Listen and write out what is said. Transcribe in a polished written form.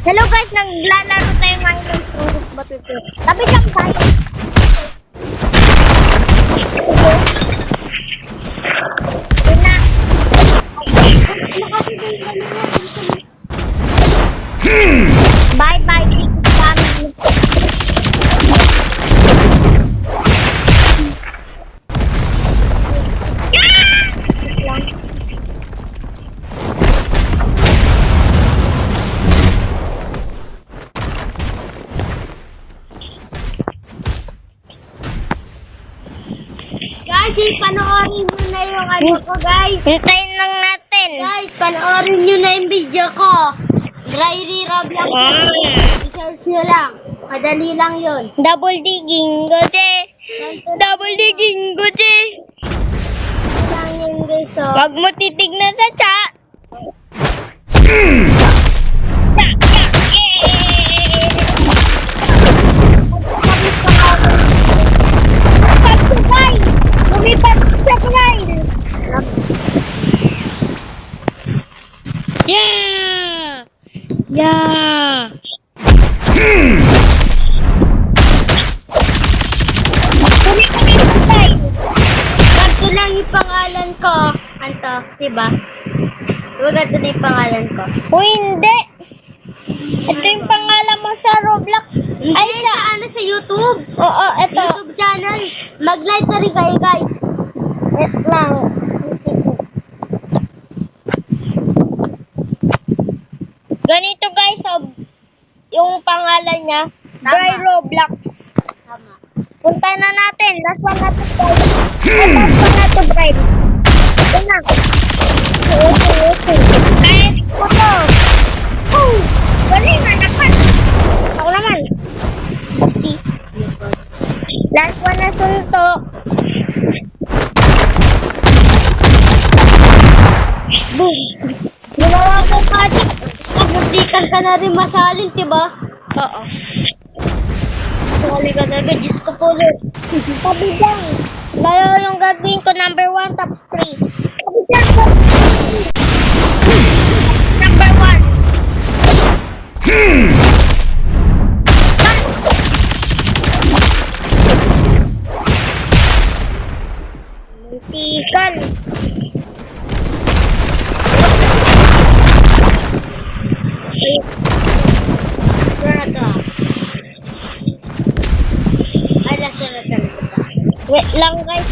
Hello guys, naglalaro tayo ngayon ng Surut Battlefield. Tabi lang tayo. Yun na. Bye bye. Guys, panoorin nyo na yung ano ko, guys. Hintayin lang natin. Guys, panoorin nyo na yung video ko. Dryly Roblox. I-search nyo lang. Madali lang yun. Double digging, goje. Double digging, goje. Lang yun, guys, oh. Huwag mo titignan sa chat. Lumipat sa kumain. Yeah! Yeah! Ganto lang yung pangalan ko. Anto, diba? Diba ganto na yung pangalan ko? O hindi! Ito yung pangalan mo sa Roblox. Ay, sa ano sa YouTube? Oo, ito. YouTube channel. Mag-like na rin kayo, guys. Wait lang. Ganito guys, yung pangalan niya. Tama. Dry Roblox. Tama. Punta na natin. Last one na to, guys. Last one na to, guys. Ito na. Okay. Guys, ito. Oh! Galing na naman. Ako naman. See? Last one na suntok. Boom! Gumawa ko magic. Magbutikan ka na rin masalin, diba? Oo. Sali ka na rin. Diyos ko po ulit. Sabi lang. Lalo yung gagawin ko, number 1, top 3. Sabi dyan po. Number 1. Muntikan. Ay, nasunod na ito. Wait lang guys.